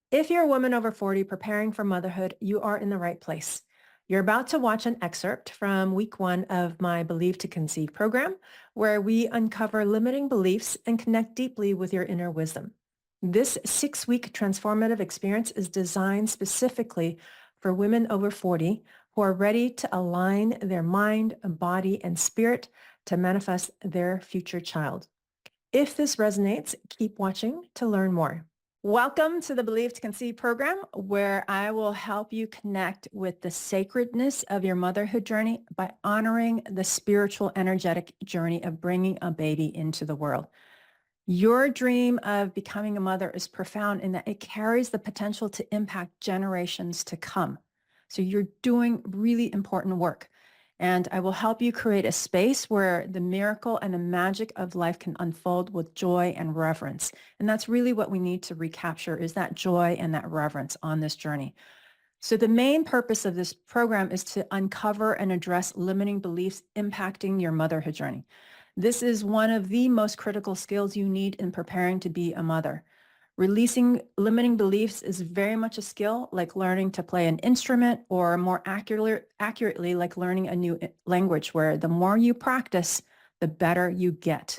If you're a woman over 40 preparing for motherhood, you are in the right place. You're about to watch an excerpt from week 1 of my Believe to Conceive program, where we uncover limiting beliefs and connect deeply with your inner wisdom. This 6-week transformative experience is designed specifically for women over 40 who are ready to align their mind, body, and spirit to manifest their future child. If this resonates, keep watching to learn more. Welcome to the Believe to Conceive program, where I will help you connect with the sacredness of your motherhood journey by honoring the spiritual, energetic journey of bringing a baby into the world. Your dream of becoming a mother is profound in that it carries the potential to impact generations to come. So you're doing really important work. And I will help you create a space where the miracle and the magic of life can unfold with joy and reverence. And that's really what we need to recapture, is that joy and that reverence on this journey. So the main purpose of this program is to uncover and address limiting beliefs impacting your motherhood journey. This is one of the most critical skills you need in preparing to be a mother. Releasing limiting beliefs is very much a skill, like learning to play an instrument, or more accurately, like learning a new language, where the more you practice, the better you get.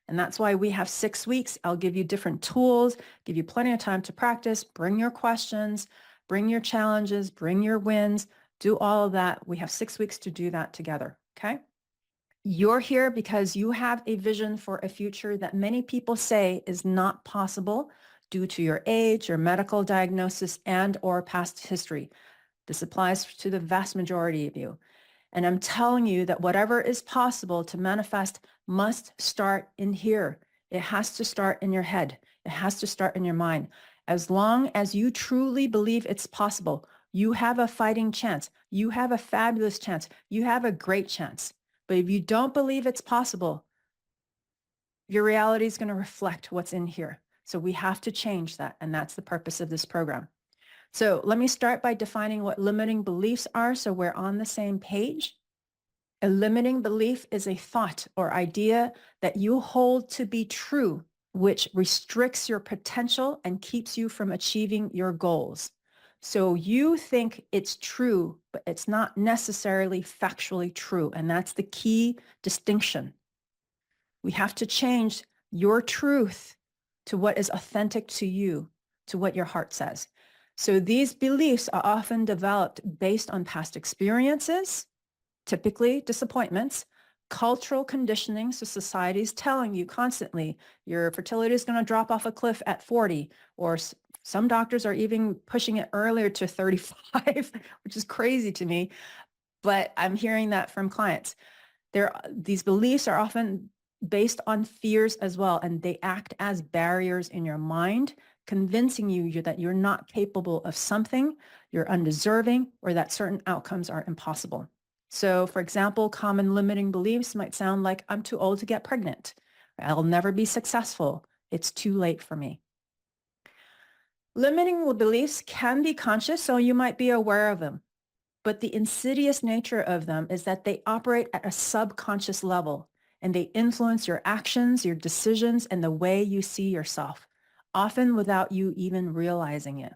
And that's why we have 6 weeks. I'll give you different tools, give you plenty of time to practice, bring your questions, bring your challenges, bring your wins, do all of that. We have 6 weeks to do that together, okay? You're here because you have a vision for a future that many people say is not possible due to your age, your medical diagnosis, and or past history. This applies to the vast majority of you. And I'm telling you that whatever is possible to manifest must start in here. It has to start in your head. It has to start in your mind. As long as you truly believe it's possible, you have a fighting chance. You have a fabulous chance. You have a great chance. But if you don't believe it's possible, your reality is going to reflect what's in here. So we have to change that. And that's the purpose of this program. So let me start by defining what limiting beliefs are, so we're on the same page. A limiting belief is a thought or idea that you hold to be true, which restricts your potential and keeps you from achieving your goals. So you think it's true, but it's not necessarily factually true. And that's the key distinction. We have to change your truth to what is authentic to you, to what your heart says. So these beliefs are often developed based on past experiences, typically disappointments, cultural conditioning. So society is telling you constantly your fertility is going to drop off a cliff at 40, or some doctors are even pushing it earlier to 35, which is crazy to me. But I'm hearing that from clients. These beliefs are often based on fears as well, and they act as barriers in your mind, convincing you that you're not capable of something, you're undeserving, or that certain outcomes are impossible. So, for example, common limiting beliefs might sound like, I'm too old to get pregnant. I'll never be successful. It's too late for me. Limiting beliefs can be conscious, so you might be aware of them. But the insidious nature of them is that they operate at a subconscious level, and they influence your actions, your decisions, and the way you see yourself, often without you even realizing it.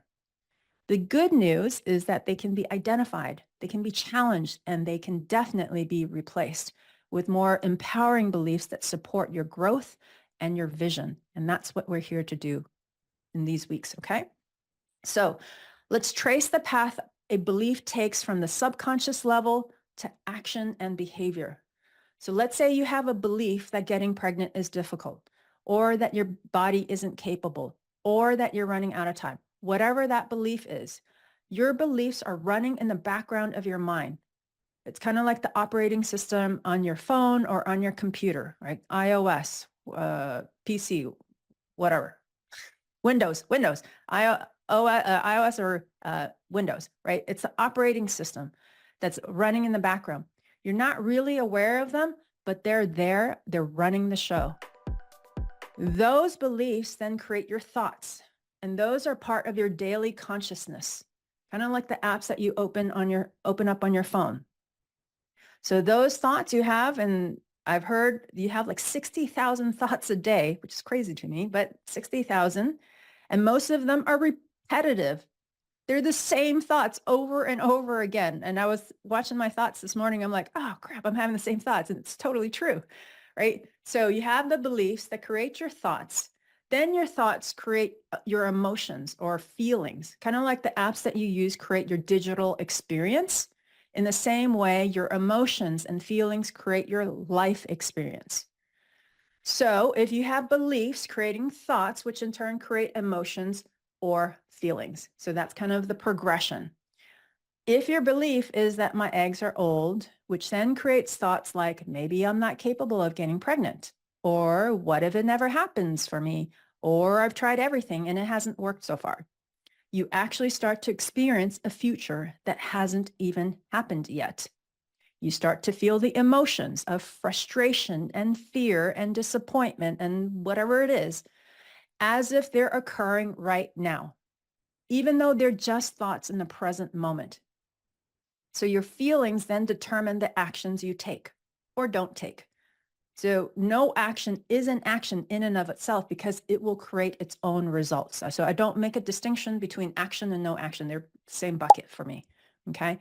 The good news is that they can be identified, they can be challenged, and they can definitely be replaced with more empowering beliefs that support your growth and your vision. And that's what we're here to do in these weeks, okay? So let's trace the path a belief takes from the subconscious level to action and behavior. So let's say you have a belief that getting pregnant is difficult, or that your body isn't capable, or that you're running out of time. Whatever that belief is, your beliefs are running in the background of your mind. It's kind of like the operating system on your phone or on your computer, right? iOS, PC, whatever. Windows, iOS or Windows, right? It's the operating system that's running in the background. You're not really aware of them, but they're there. They're running the show. Those beliefs then create your thoughts, and those are part of your daily consciousness, kind of like the apps that you open up on your phone. So those thoughts you have, and I've heard you have like 60,000 thoughts a day, which is crazy to me, but 60,000, and most of them are repetitive. They're the same thoughts over and over again. And I was watching my thoughts this morning. I'm like, oh crap, I'm having the same thoughts. And it's totally true, right? So you have the beliefs that create your thoughts. Then your thoughts create your emotions or feelings, kind of like the apps that you use create your digital experience. In the same way, your emotions and feelings create your life experience. So if you have beliefs creating thoughts, which in turn create emotions or feelings. So that's kind of the progression. If your belief is that my eggs are old, which then creates thoughts like maybe I'm not capable of getting pregnant, or what if it never happens for me, or I've tried everything and it hasn't worked so far. You actually start to experience a future that hasn't even happened yet. You start to feel the emotions of frustration and fear and disappointment and whatever it is, as if they're occurring right now, even though they're just thoughts in the present moment. So your feelings then determine the actions you take or don't take. So no action is an action in and of itself because it will create its own results. So I don't make a distinction between action and no action. They're the same bucket for me. Okay.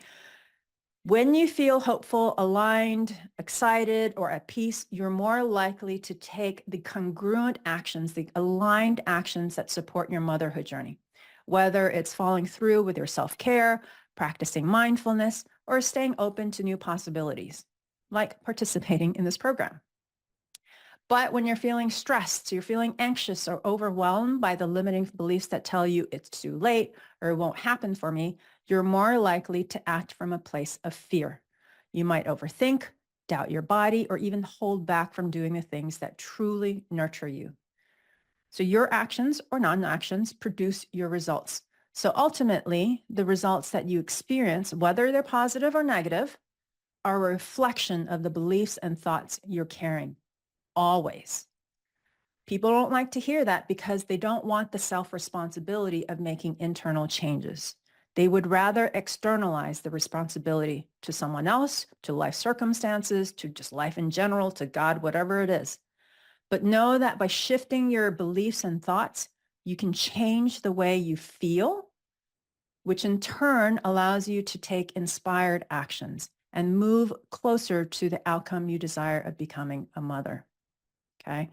When you feel hopeful, aligned, excited, or at peace, you're more likely to take the congruent actions, the aligned actions that support your motherhood journey, whether it's following through with your self-care, practicing mindfulness, or staying open to new possibilities, like participating in this program. But when you're feeling stressed, you're feeling anxious or overwhelmed by the limiting beliefs that tell you it's too late or it won't happen for me, you're more likely to act from a place of fear. You might overthink, doubt your body, or even hold back from doing the things that truly nurture you. So your actions or non-actions produce your results. So ultimately, the results that you experience, whether they're positive or negative, are a reflection of the beliefs and thoughts you're carrying. Always. People don't like to hear that because they don't want the self-responsibility of making internal changes. They would rather externalize the responsibility to someone else, to life circumstances, to just life in general, to God, whatever it is. But know that by shifting your beliefs and thoughts, you can change the way you feel, which in turn allows you to take inspired actions and move closer to the outcome you desire of becoming a mother. Okay.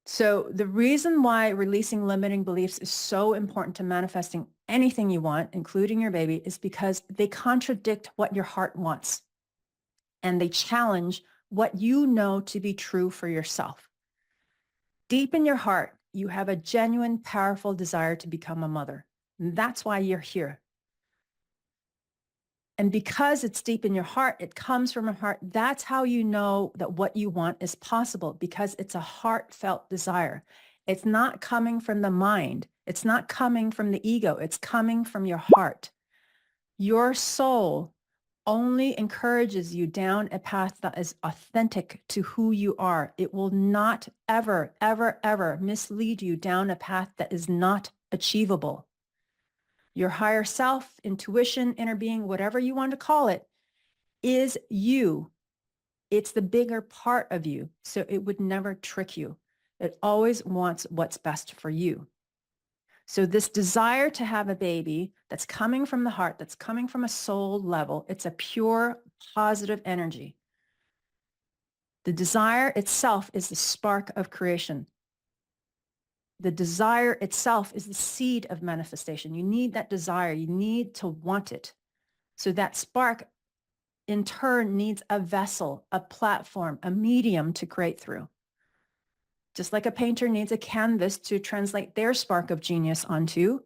So the reason why releasing limiting beliefs is so important to manifesting anything you want, including your baby, is because they contradict what your heart wants and they challenge what you know to be true for yourself. Deep in your heart, you have a genuine, powerful desire to become a mother. And that's why you're here. And because it's deep in your heart, it comes from a heart. That's how you know that what you want is possible, because it's a heartfelt desire. It's not coming from the mind. It's not coming from the ego. It's coming from your heart. Your soul only encourages you down a path that is authentic to who you are. It will not ever, ever, ever mislead you down a path that is not achievable. Your higher self, intuition, inner being, whatever you want to call it, is you. It's the bigger part of you. So it would never trick you. It always wants what's best for you. So this desire to have a baby that's coming from the heart, that's coming from a soul level, it's a pure positive energy. The desire itself is the spark of creation. The desire itself is the seed of manifestation. You need that desire. You need to want it. So that spark in turn needs a vessel, a platform, a medium to create through. Just like a painter needs a canvas to translate their spark of genius onto,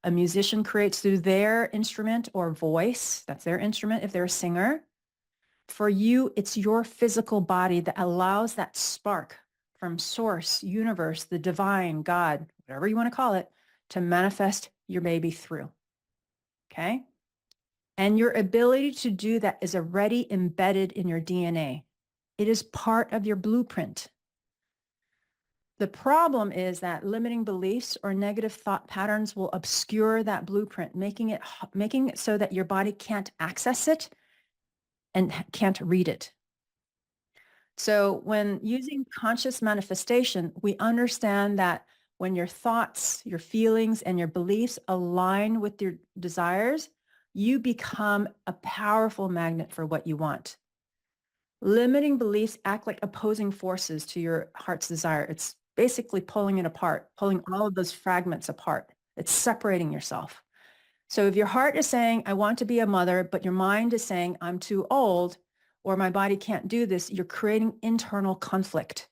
a musician creates through their instrument or voice. That's their instrument if they're a singer. For you, it's your physical body that allows that spark from source, universe, the divine, God, whatever you want to call it, to manifest your baby through. Okay? And your ability to do that is already embedded in your DNA. It is part of your blueprint. The problem is that limiting beliefs or negative thought patterns will obscure that blueprint, making it so that your body can't access it and can't read it. So when using conscious manifestation, we understand that when your thoughts, your feelings, and your beliefs align with your desires, you become a powerful magnet for what you want. Limiting beliefs act like opposing forces to your heart's desire. It's basically pulling it apart, pulling all of those fragments apart. It's separating yourself. So if your heart is saying, I want to be a mother, but your mind is saying, I'm too old, or my body can't do this, you're creating internal conflict.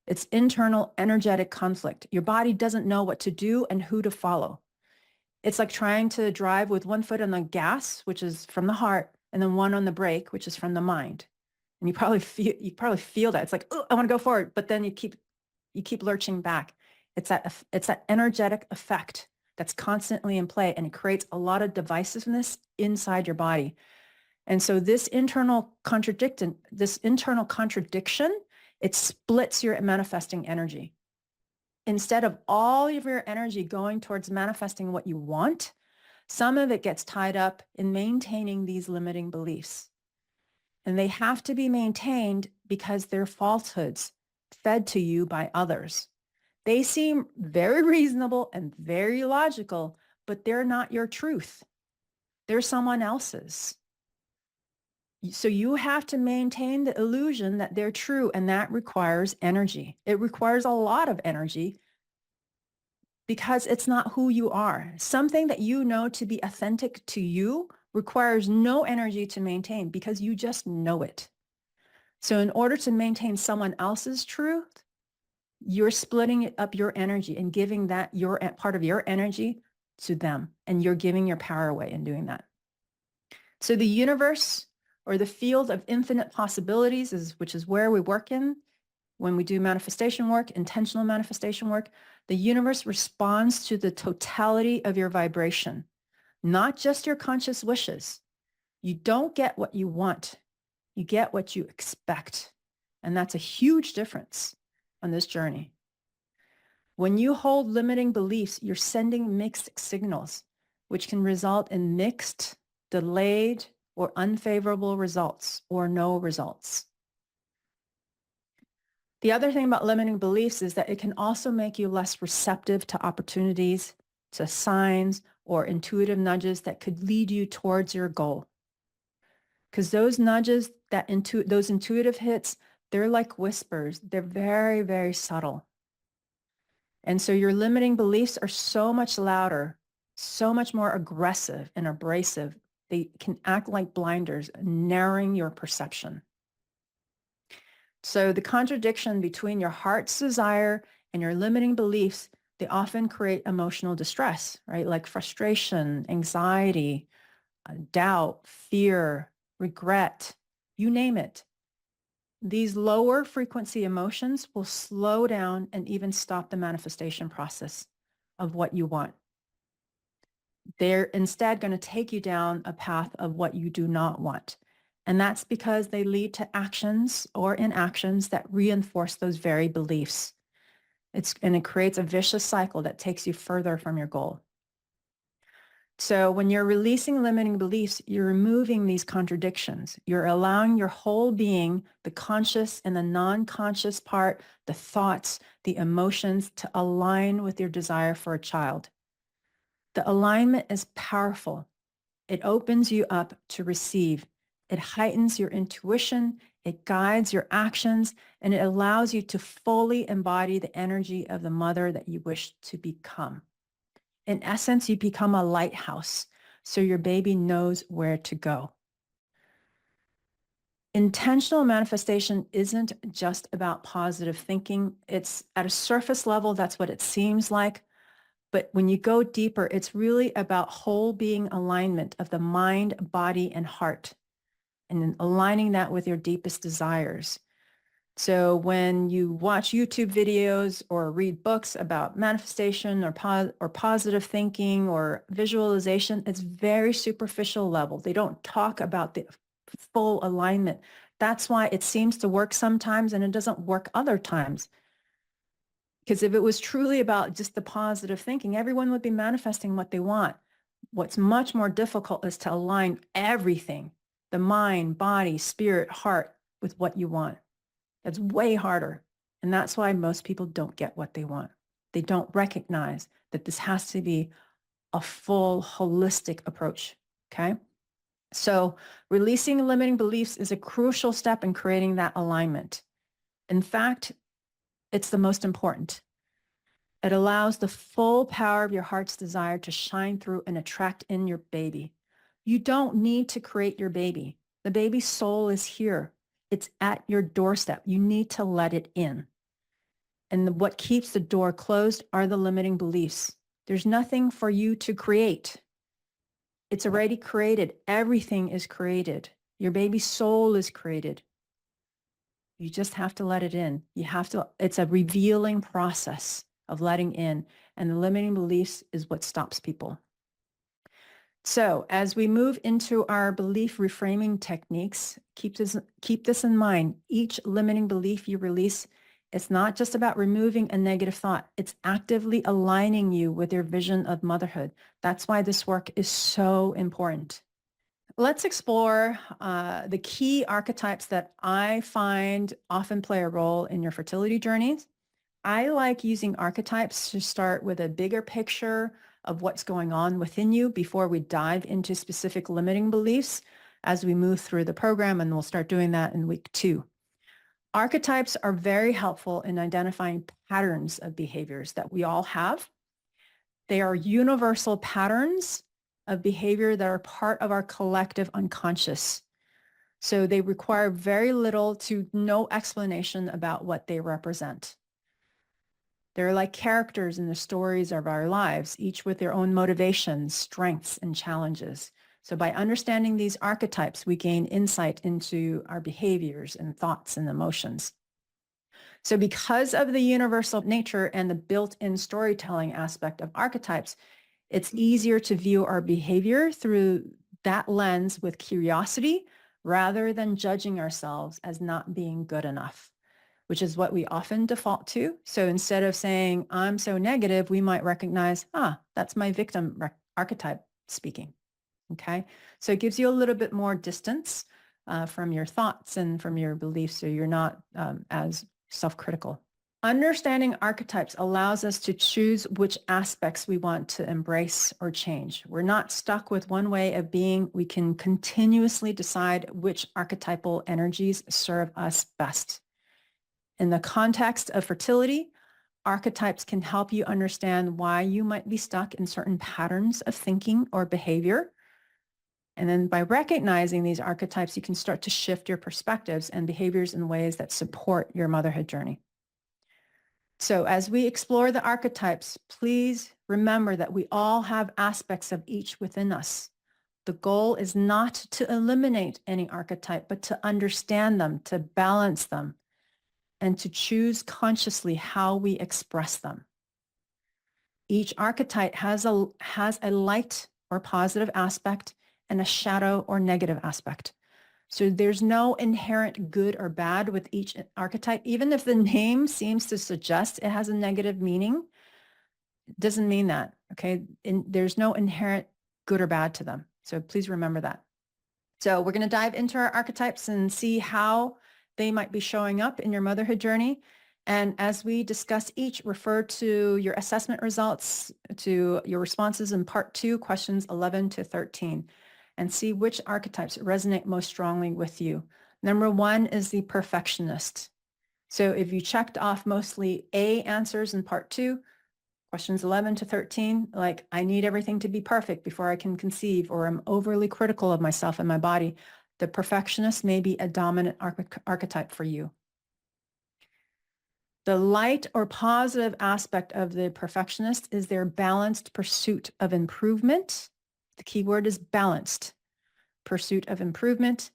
It's internal energetic conflict. Your body doesn't know what to do and who to follow. It's like trying to drive with one foot on the gas, which is from the heart, and then one on the brake, which is from the mind. And you probably feel that. It's like, oh, I want to go forward, but then you keep lurching back. It's that energetic effect that's constantly in play, and it creates a lot of divisiveness inside your body. And so this internal contradiction, it splits your manifesting energy. Instead of all of your energy going towards manifesting what you want, some of it gets tied up in maintaining these limiting beliefs. And they have to be maintained because they're falsehoods fed to you by others. They seem very reasonable and very logical, but they're not your truth. They're someone else's. So you have to maintain the illusion that they're true, and that requires energy. It requires a lot of energy because it's not who you are. Something that you know to be authentic to you requires no energy to maintain because you just know it. So in order to maintain someone else's truth, you're splitting up your energy and giving that your part of your energy to them, and you're giving your power away in doing that. So the universe, or the field of infinite possibilities, which is where we work in when we do manifestation work, intentional manifestation work. The universe responds to the totality of your vibration, not just your conscious wishes. You don't get what you want. You get what you expect. And that's a huge difference on this journey. When you hold limiting beliefs, you're sending mixed signals, which can result in mixed, delayed, or unfavorable results, or no results. The other thing about limiting beliefs is that it can also make you less receptive to opportunities, to signs, or intuitive nudges that could lead you towards your goal. Because those nudges, those intuitive hits, they're like whispers. They're very, very subtle. And so your limiting beliefs are so much louder, so much more aggressive and abrasive. They can act like blinders, narrowing your perception. So the contradiction between your heart's desire and your limiting beliefs, they often create emotional distress, right? Like frustration, anxiety, doubt, fear, regret, you name it. These lower frequency emotions will slow down and even stop the manifestation process of what you want. They're instead going to take you down a path of what you do not want. And that's because they lead to actions or inactions that reinforce those very beliefs. And it creates a vicious cycle that takes you further from your goal. So when you're releasing limiting beliefs, you're removing these contradictions. You're allowing your whole being, the conscious and the non-conscious part, the thoughts, the emotions, to align with your desire for a child. The alignment is powerful. It opens you up to receive. It heightens your intuition. It guides your actions, and it allows you to fully embody the energy of the mother that you wish to become. In essence, you become a lighthouse, so your baby knows where to go. Intentional manifestation isn't just about positive thinking. It's at a surface level, that's what it seems like. But when you go deeper, it's really about whole being alignment of the mind, body, and heart, and then aligning that with your deepest desires. So when you watch YouTube videos or read books about manifestation or positive thinking or visualization, it's very superficial level. They don't talk about the full alignment. That's why it seems to work sometimes and it doesn't work other times. Because if it was truly about just the positive thinking, everyone would be manifesting what they want. What's much more difficult is to align everything, the mind, body, spirit, heart, with what you want. That's way harder. And that's why most people don't get what they want. They don't recognize that this has to be a full holistic approach. Okay. So releasing limiting beliefs is a crucial step in creating that alignment. In fact, it's the most important. It allows the full power of your heart's desire to shine through and attract in your baby. You don't need to create your baby. The baby's soul is here. It's at your doorstep. You need to let it in. And what keeps the door closed are the limiting beliefs. There's nothing for you to create. It's already created. Everything is created. Your baby's soul is created. You just have to let it in. It's a revealing process of letting in. And the limiting beliefs is what stops people. So as we move into our belief reframing techniques, keep this in mind. Each limiting belief you release, it's not just about removing a negative thought. It's actively aligning you with your vision of motherhood. That's why this work is so important. Let's explore the key archetypes that I find often play a role in your fertility journeys. I like using archetypes to start with a bigger picture of what's going on within you before we dive into specific limiting beliefs as we move through the program, and we'll start doing that in week 2. Archetypes are very helpful in identifying patterns of behaviors that we all have. They are universal patterns of behavior that are part of our collective unconscious. So they require very little to no explanation about what they represent. They're like characters in the stories of our lives, each with their own motivations, strengths, and challenges. So by understanding these archetypes, we gain insight into our behaviors and thoughts and emotions. So because of the universal nature and the built-in storytelling aspect of archetypes, it's easier to view our behavior through that lens with curiosity rather than judging ourselves as not being good enough, which is what we often default to. So instead of saying, I'm so negative, we might recognize, that's my victim archetype speaking. Okay. So it gives you a little bit more distance from your thoughts and from your beliefs, so you're not as self-critical. Understanding archetypes allows us to choose which aspects we want to embrace or change. We're not stuck with one way of being. We can continuously decide which archetypal energies serve us best. In the context of fertility, archetypes can help you understand why you might be stuck in certain patterns of thinking or behavior. And then by recognizing these archetypes, you can start to shift your perspectives and behaviors in ways that support your motherhood journey. So as we explore the archetypes, please remember that we all have aspects of each within us. The goal is not to eliminate any archetype, but to understand them, to balance them, and to choose consciously how we express them. Each archetype has a light or positive aspect and a shadow or negative aspect. So there's no inherent good or bad with each archetype. Even if the name seems to suggest it has a negative meaning, it doesn't mean that, okay? There's no inherent good or bad to them. So please remember that. So we're going to dive into our archetypes and see how they might be showing up in your motherhood journey. And as we discuss each, refer to your assessment results, to your responses in part 2, questions 11 to 13, and see which archetypes resonate most strongly with you. Number 1 is the perfectionist. So if you checked off mostly A answers in part 2, questions 11 to 13, like I need everything to be perfect before I can conceive, or I'm overly critical of myself and my body, the perfectionist may be a dominant archetype for you. The light or positive aspect of the perfectionist is their balanced pursuit of improvement. The key word is balanced pursuit of improvement.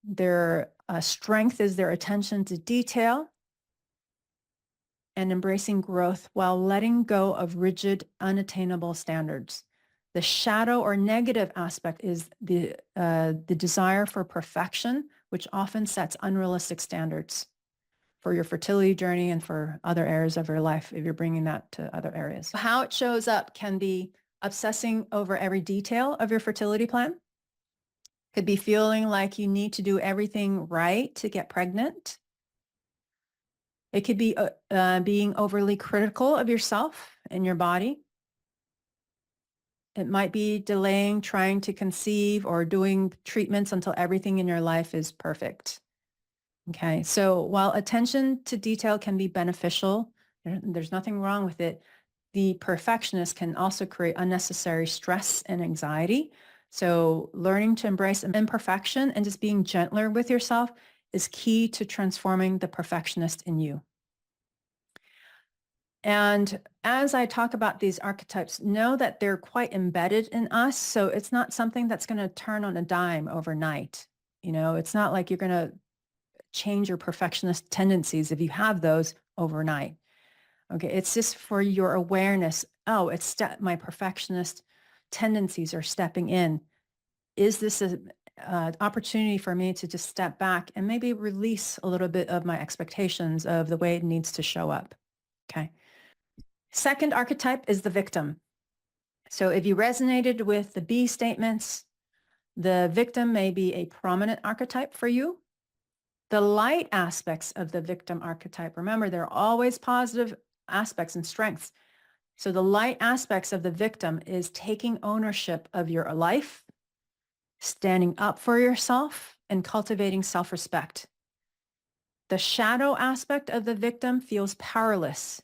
Their strength is their attention to detail and embracing growth while letting go of rigid, unattainable standards. The shadow or negative aspect is the desire for perfection, which often sets unrealistic standards for your fertility journey and for other areas of your life if you're bringing that to other areas. How it shows up can be obsessing over every detail of your fertility plan. Could be feeling like you need to do everything right to get pregnant. It could be being overly critical of yourself and your body. It might be delaying trying to conceive or doing treatments until everything in your life is perfect. Okay, so while attention to detail can be beneficial, there's nothing wrong with it, the perfectionist can also create unnecessary stress and anxiety. So learning to embrace imperfection and just being gentler with yourself is key to transforming the perfectionist in you. And as I talk about these archetypes, know that they're quite embedded in us. So it's not something that's going to turn on a dime overnight. You know, it's not like you're going to change your perfectionist tendencies if you have those overnight. Okay, it's just for your awareness. Oh, it's my perfectionist tendencies are stepping in. Is this an opportunity for me to just step back and maybe release a little bit of my expectations of the way it needs to show up? Okay. Second archetype is the victim. So if you resonated with the B statements, the victim may be a prominent archetype for you. The light aspects of the victim archetype, remember, there are always positive aspects and strengths. So the light aspects of the victim is taking ownership of your life, standing up for yourself, and cultivating self-respect. The shadow aspect of the victim feels powerless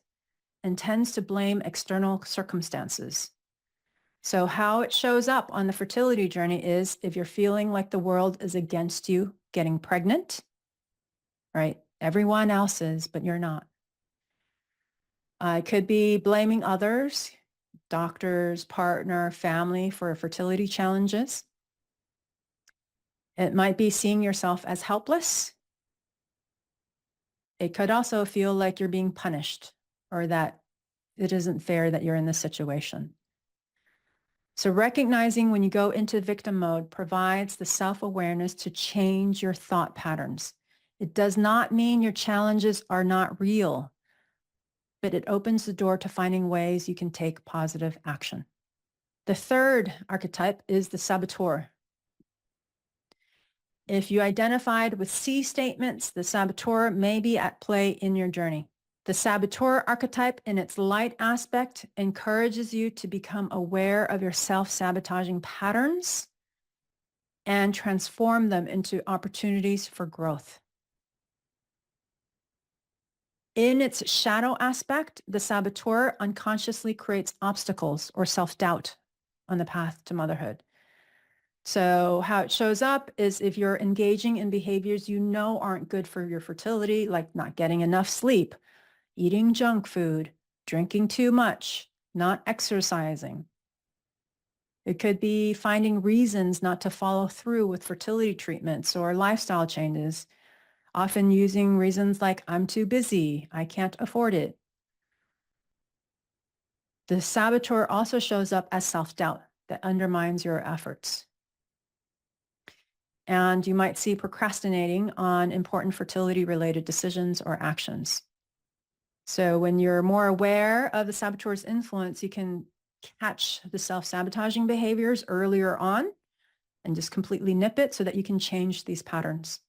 and tends to blame external circumstances. So how it shows up on the fertility journey is if you're feeling like the world is against you getting pregnant, right? Everyone else is, but you're not. It could be blaming others, doctors, partner, family for fertility challenges. It might be seeing yourself as helpless. It could also feel like you're being punished or that it isn't fair that you're in this situation. So recognizing when you go into victim mode provides the self-awareness to change your thought patterns. It does not mean your challenges are not real, but it opens the door to finding ways you can take positive action. The third archetype is the saboteur. If you identified with C statements, the saboteur may be at play in your journey. The saboteur archetype in its light aspect encourages you to become aware of your self-sabotaging patterns and transform them into opportunities for growth. In its shadow aspect, the saboteur unconsciously creates obstacles or self-doubt on the path to motherhood. So how it shows up is if you're engaging in behaviors you know aren't good for your fertility, like not getting enough sleep, eating junk food, drinking too much, not exercising. It could be finding reasons not to follow through with fertility treatments or lifestyle changes, often using reasons like I'm too busy, I can't afford it. The saboteur also shows up as self-doubt that undermines your efforts. And you might see procrastinating on important fertility-related decisions or actions. So when you're more aware of the saboteur's influence, you can catch the self-sabotaging behaviors earlier on and just completely nip it so that you can change these patterns.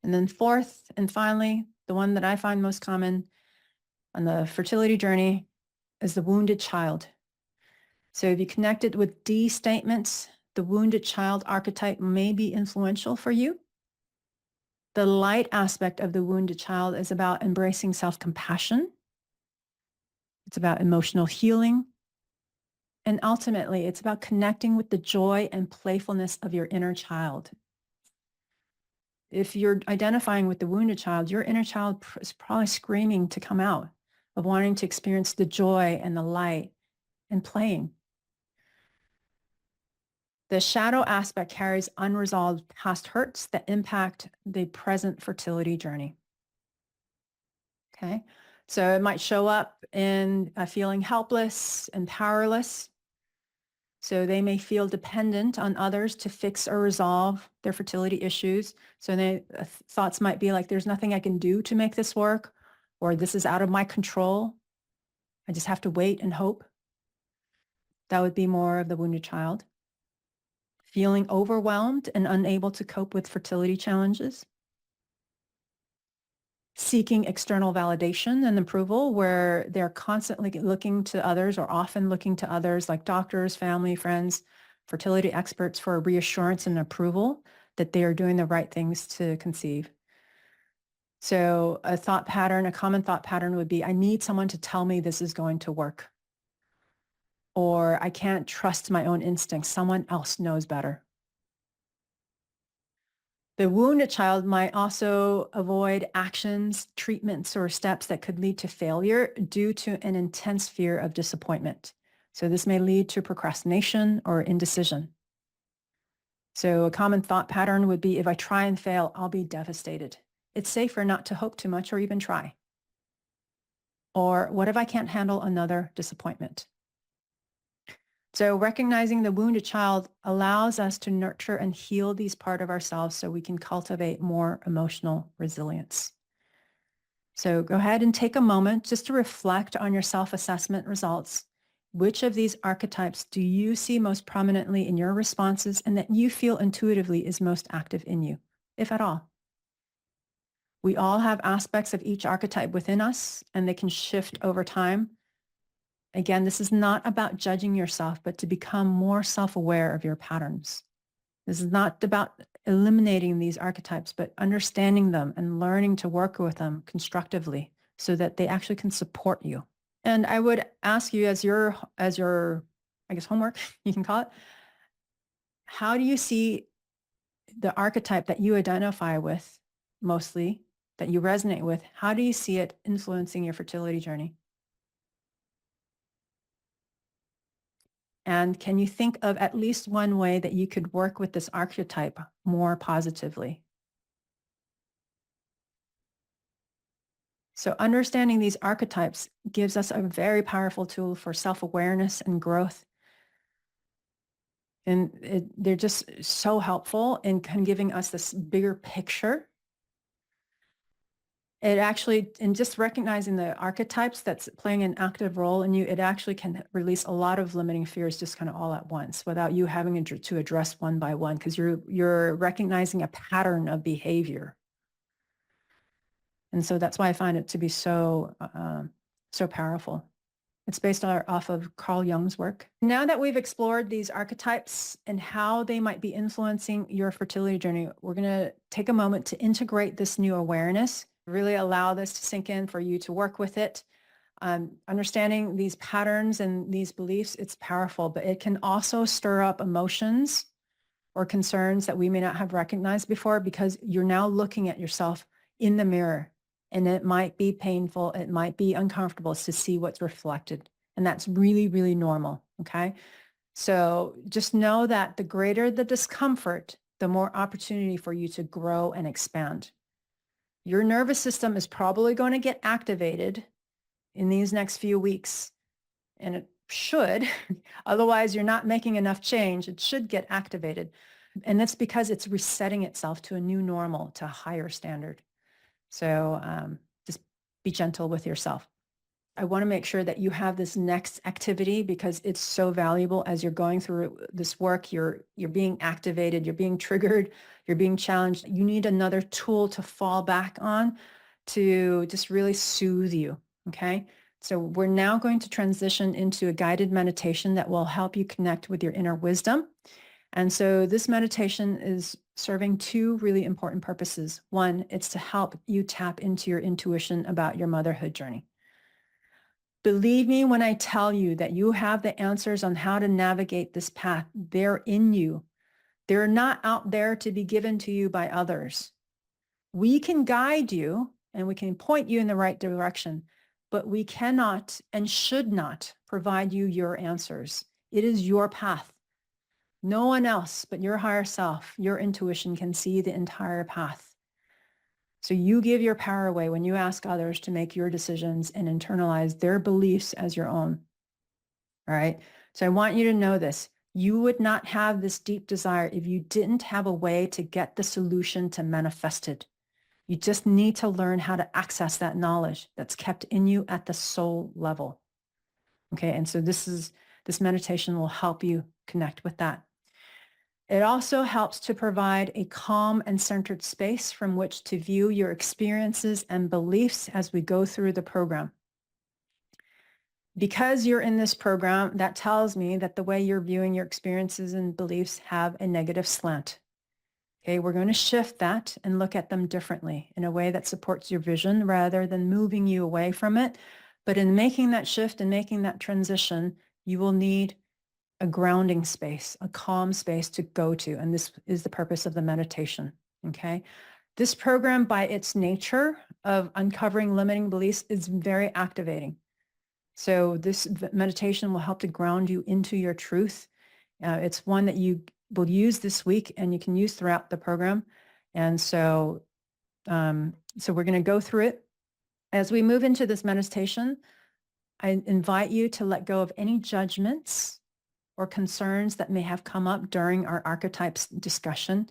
And then fourth and finally, the one that I find most common on the fertility journey is the wounded child. So if you connect it with D statements, the wounded child archetype may be influential for you. The light aspect of the wounded child is about embracing self-compassion. It's about emotional healing. And ultimately, it's about connecting with the joy and playfulness of your inner child. If you're identifying with the wounded child, your inner child is probably screaming to come out, of wanting to experience the joy and the light and playing. The shadow aspect carries unresolved past hurts that impact the present fertility journey. Okay, so it might show up in feeling helpless and powerless. So they may feel dependent on others to fix or resolve their fertility issues. So thoughts might be like, there's nothing I can do to make this work, or this is out of my control. I just have to wait and hope. That would be more of the wounded child. Feeling overwhelmed and unable to cope with fertility challenges. seeking external validation and approval, where they're constantly looking to others or often looking to others like doctors, family, friends, fertility experts for reassurance and approval that they are doing the right things to conceive. So a common thought pattern would be, I need someone to tell me this is going to work. Or I can't trust my own instincts. Someone else knows better. The wounded child might also avoid actions, treatments, or steps that could lead to failure due to an intense fear of disappointment. So this may lead to procrastination or indecision. So a common thought pattern would be, if I try and fail, I'll be devastated. It's safer not to hope too much or even try. Or what if I can't handle another disappointment? So recognizing the wounded child allows us to nurture and heal these parts of ourselves so we can cultivate more emotional resilience. So go ahead and take a moment just to reflect on your self-assessment results. Which of these archetypes do you see most prominently in your responses and that you feel intuitively is most active in you, if at all? We all have aspects of each archetype within us, and they can shift over time. Again, this is not about judging yourself, but to become more self-aware of your patterns. This is not about eliminating these archetypes, but understanding them and learning to work with them constructively so that they actually can support you. And I would ask you as your, I guess, homework, you can call it, how do you see the archetype that you identify with mostly, that you resonate with, how do you see it influencing your fertility journey? And can you think of at least one way that you could work with this archetype more positively? So understanding these archetypes gives us a very powerful tool for self-awareness and growth. And they're just so helpful in kind of giving us this bigger picture. It actually, in just recognizing the archetypes that's playing an active role in you, it actually can release a lot of limiting fears just kind of all at once without you having to address one by one, because you're recognizing a pattern of behavior. And so that's why I find it to be so powerful. It's based off of Carl Jung's work. Now that we've explored these archetypes and how they might be influencing your fertility journey, we're going to take a moment to integrate this new awareness, really allow this to sink in for you to work with it. Understanding these patterns and these beliefs, it's powerful, but it can also stir up emotions or concerns that we may not have recognized before, because you're now looking at yourself in the mirror. And it might be painful. It might be uncomfortable to see what's reflected. And that's really, really normal. Okay. So just know that the greater the discomfort, the more opportunity for you to grow and expand. Your nervous system is probably going to get activated in these next few weeks. And it should. Otherwise, you're not making enough change. It should get activated. And that's because it's resetting itself to a new normal, to a higher standard. So just be gentle with yourself. I want to make sure that you have this next activity because it's so valuable as you're going through this work. You're being activated, you're being triggered, you're being challenged. You need another tool to fall back on to just really soothe you, okay? So we're now going to transition into a guided meditation that will help you connect with your inner wisdom. And so this meditation is serving two really important purposes. One, it's to help you tap into your intuition about your motherhood journey. Believe me when I tell you that you have the answers on how to navigate this path. They're in you. They're not out there to be given to you by others. We can guide you and we can point you in the right direction, but we cannot and should not provide you your answers. It is your path. No one else but your higher self, your intuition, can see the entire path. So you give your power away when you ask others to make your decisions and internalize their beliefs as your own. All right. So I want you to know this. You would not have this deep desire if you didn't have a way to get the solution to manifest it. You just need to learn how to access that knowledge that's kept in you at the soul level. Okay. And so this meditation will help you connect with that. It also helps to provide a calm and centered space from which to view your experiences and beliefs as we go through the program. Because you're in this program, that tells me that the way you're viewing your experiences and beliefs have a negative slant. Okay, we're going to shift that and look at them differently in a way that supports your vision rather than moving you away from it. But in making that shift and making that transition, you will need a grounding space, a calm space to go to. And this is the purpose of the meditation. Okay. This program, by its nature of uncovering limiting beliefs, is very activating. So this meditation will help to ground you into your truth. It's one that you will use this week and you can use throughout the program. And so we're going to go through it. As we move into this meditation, I invite you to let go of any judgments or concerns that may have come up during our archetypes discussion.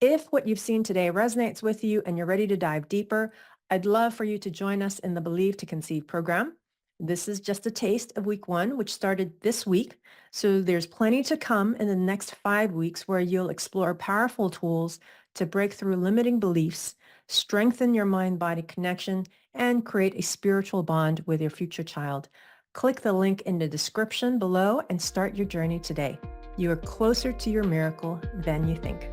If what you've seen today resonates with you and you're ready to dive deeper, I'd love for you to join us in the Believe to Conceive program. This is just a taste of week 1, which started this week. So there's plenty to come in the next 5 weeks where you'll explore powerful tools to break through limiting beliefs, strengthen your mind-body connection, and create a spiritual bond with your future child. Click the link in the description below and start your journey today. You are closer to your miracle than you think.